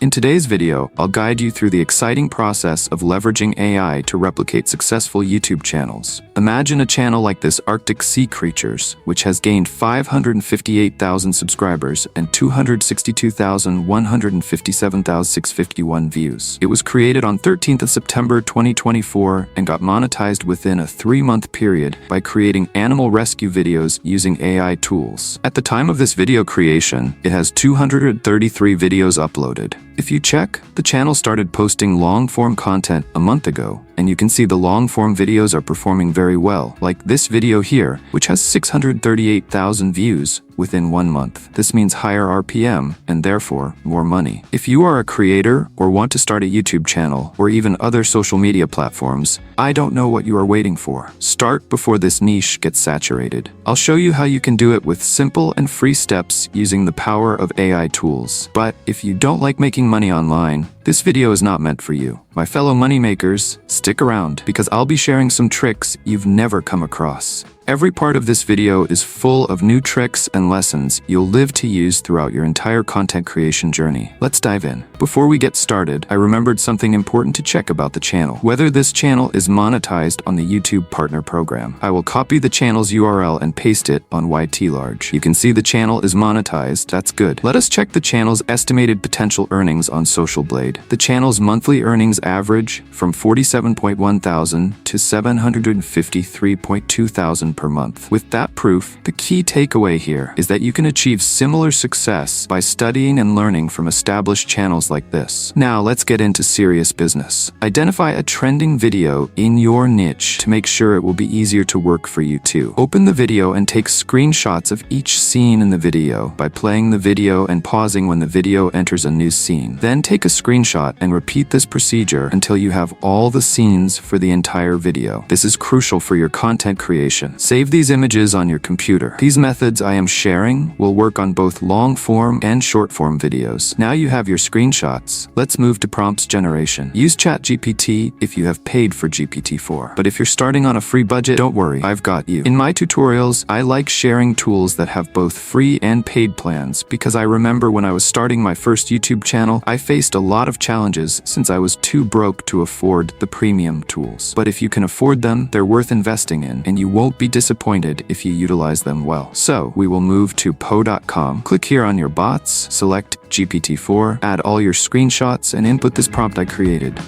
In today's video, I'll guide you through the exciting process of leveraging AI to replicate successful YouTube channels. Imagine a channel like this Arctic Sea Creatures, which has gained 558,000 subscribers and 262,157,651 views. It was created on 13th of September 2024 and got monetized within a 3-month period by creating animal rescue videos using AI tools. At the time of this video creation, it has 233 videos uploaded. If you check, the channel started posting long-form content a month ago, and you can see the long-form videos are performing very well, like this video here, which has 638,000 views within 1 month. This means higher RPM and therefore more money. If you are a creator or want to start a YouTube channel or even other social media platforms, I don't know what you are waiting for. Start before this niche gets saturated. I'll show you how you can do it with simple and free steps using the power of AI tools. But if you don't like making money online, this video is not meant for you. My fellow moneymakers, stick around because I'll be sharing some tricks you've never come across. Every part of this video is full of new tricks and lessons you'll live to use throughout your entire content creation journey. Let's dive in. Before we get started, I remembered something important to check about the channel. Whether this channel is monetized on the YouTube Partner Program. I will copy the channel's URL and paste it on YTLarge. You can see the channel is monetized. That's good. Let us check the channel's estimated potential earnings on Social Blade. The channel's monthly earnings average from 47.1 thousand to 753.2 thousand per month. With that proof, the key takeaway here is that you can achieve similar success by studying and learning from established channels like this. Now let's get into serious business. Identify a trending video in your niche to make sure it will be easier to work for you too. Open the video and take screenshots of each scene in the video by playing the video and pausing when the video enters a new scene. Then take a screenshot and repeat this procedure until you have all the scenes for the entire video. This is crucial for your content creation. Save these images on your computer. These methods I am sharing will work on both long-form and short-form videos. Now you have your screenshots. Let's move to prompts generation. Use ChatGPT if you have paid for GPT-4. But if you're starting on a free budget, don't worry, I've got you. In my tutorials, I like sharing tools that have both free and paid plans because I remember when I was starting my first YouTube channel, I faced a lot of challenges since I was too broke to afford the premium tools. But if you can afford them, they're worth investing in, and you won't be disappointed if you utilize them well. So we will move to po.com. Click here on your bots, select GPT-4, add all your screenshots, and input this prompt I created.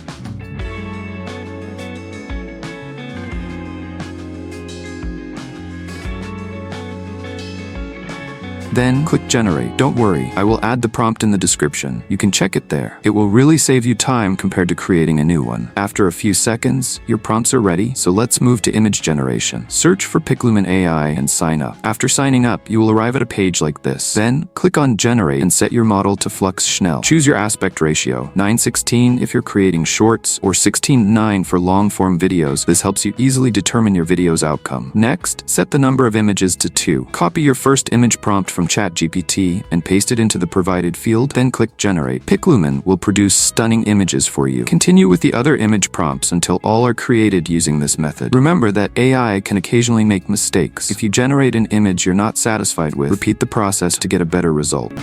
Then click generate. Don't worry, I will add the prompt in the description. You can check it there. It will really save you time compared to creating a new one. After a few seconds, your prompts are ready, so let's move to image generation. Search for Piclumen AI and sign up. After signing up, you will arrive at a page like this. Then click on generate and set your model to Flux Schnell. Choose your aspect ratio, 9:16 if you're creating shorts or 16:9 for long-form videos. This helps you easily determine your video's outcome. Next, set the number of images to 2. Copy your first image prompt from ChatGPT and paste it into the provided field, then click generate. Piclumen will produce stunning images for you. Continue with the other image prompts until all are created using this method. Remember that AI can occasionally make mistakes. If you generate an image you're not satisfied with, repeat the process to get a better result.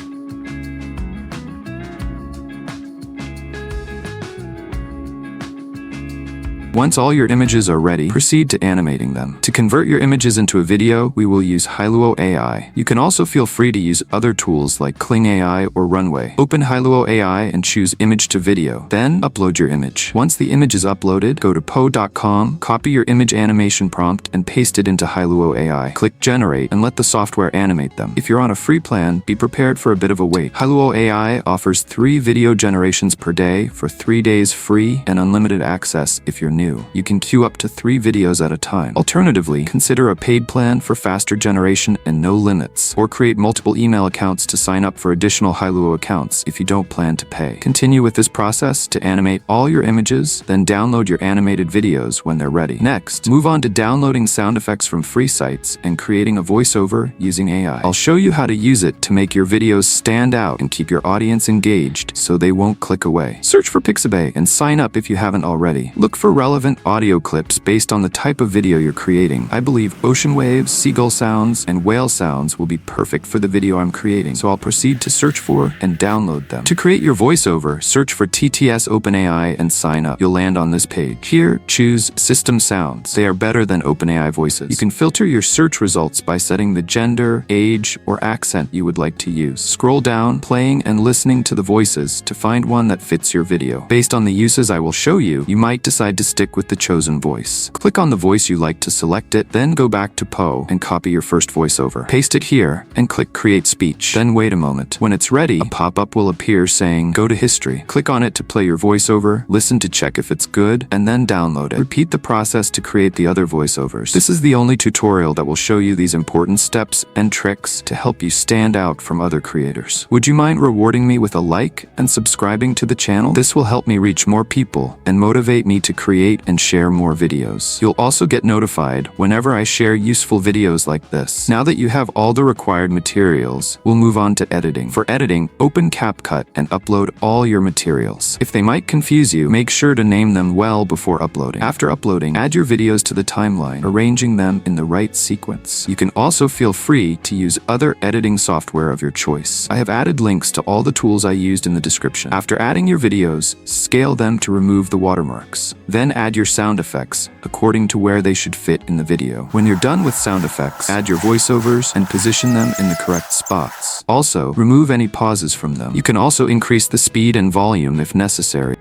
Once all your images are ready, proceed to animating them. To convert your images into a video, we will use Hailuo AI. You can also feel free to use other tools like Kling AI or Runway. Open Hailuo AI and choose Image to Video. Then upload your image. Once the image is uploaded, go to po.com, copy your image animation prompt, and paste it into Hailuo AI. Click Generate and let the software animate them. If you're on a free plan, be prepared for a bit of a wait. Hailuo AI offers 3 video generations per day for 3 days free and unlimited access if you're new. You can queue up to 3 videos at a time. Alternatively, consider a paid plan for faster generation and no limits, or create multiple email accounts to sign up for additional Hailuo accounts if you don't plan to pay. Continue with this process to animate all your images, then download your animated videos when they're ready. Next, move on to downloading sound effects from free sites and creating a voiceover using AI. I'll show you how to use it to make your videos stand out and keep your audience engaged so they won't click away. Search for Pixabay and sign up if you haven't already. Look for relevant relevant audio clips based on the type of video you're creating. I believe ocean waves, seagull sounds, and whale sounds will be perfect for the video I'm creating, so I'll proceed to search for and download them. To create your voiceover, search for TTSOpenAI and sign up. You'll land on this page. Here, choose System Sounds. They are better than OpenAI voices. You can filter your search results by setting the gender, age, or accent you would like to use. Scroll down, playing and listening to the voices to find one that fits your video. Based on the uses I will show you, you might decide to stick with the chosen voice. Click on the voice you like to select it, then go back to Poe and copy your first voiceover. Paste it here and click Create Speech. Then wait a moment. When it's ready, a pop-up will appear saying Go to History. Click on it to play your voiceover, listen to check if it's good, and then download it. Repeat the process to create the other voiceovers. This is the only tutorial that will show you these important steps and tricks to help you stand out from other creators. Would you mind rewarding me with a like and subscribing to the channel? This will help me reach more people and motivate me to create and share more videos. You'll also get notified whenever I share useful videos like this. Now that you have all the required materials, we'll move on to editing. For editing, open CapCut and upload all your materials. If they might confuse you, make sure to name them well before uploading. After uploading, add your videos to the timeline, arranging them in the right sequence. You can also feel free to use other editing software of your choice. I have added links to all the tools I used in the description. After adding your videos, scale them to remove the watermarks. Then add your sound effects according to where they should fit in the video. When you're done with sound effects, add your voiceovers and position them in the correct spots. Also, remove any pauses from them. You can also increase the speed and volume if necessary.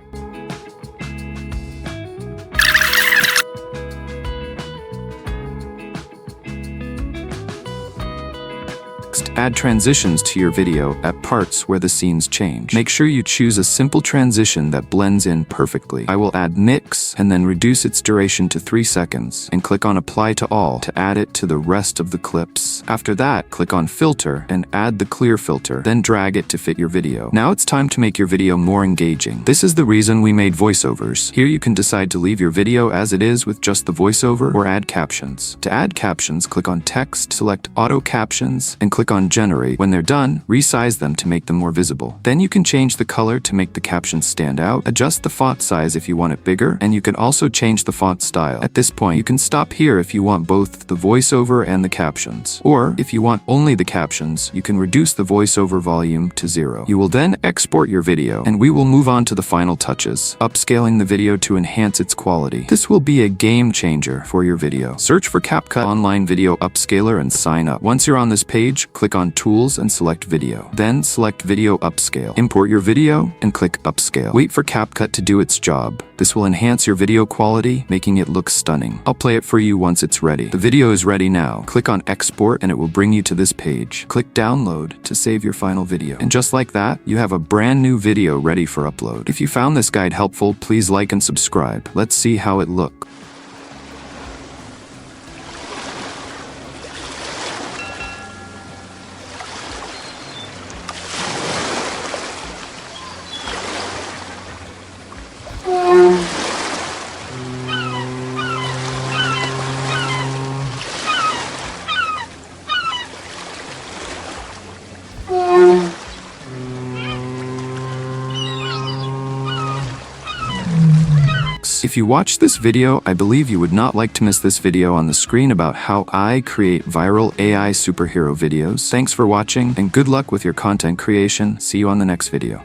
Add transitions to your video at parts where the scenes change. Make sure you choose a simple transition that blends in perfectly. I will add mix and then reduce its duration to 3 seconds and click on apply to all to add it to the rest of the clips. After that, click on filter and add the clear filter, then drag it to fit your video. Now it's time to make your video more engaging. This is the reason we made voiceovers. Here you can decide to leave your video as it is with just the voiceover or add captions. To add captions, click on text, select auto captions, and click on generate. When they're done, resize them to make them more visible. Then you can change the color to make the captions stand out, adjust the font size if you want it bigger, and you can also change the font style. At this point, you can stop here if you want both the voiceover and the captions. Or, if you want only the captions, you can reduce the voiceover volume to 0. You will then export your video, and we will move on to the final touches, upscaling the video to enhance its quality. This will be a game changer for your video. Search for CapCut Online Video Upscaler and sign up. Once you're on this page, click on Tools and select Video. Then select Video Upscale. Import your video and click Upscale. Wait for CapCut to do its job. This will enhance your video quality, making it look stunning. I'll play it for you once it's ready. The video is ready now. Click on Export and it will bring you to this page. Click Download to save your final video. And just like that, you have a brand new video ready for upload. If you found this guide helpful, please like and subscribe. Let's see how it looks. If you watched this video, I believe you would not like to miss this video on the screen about how I create viral AI superhero videos. Thanks for watching and good luck with your content creation. See you on the next video.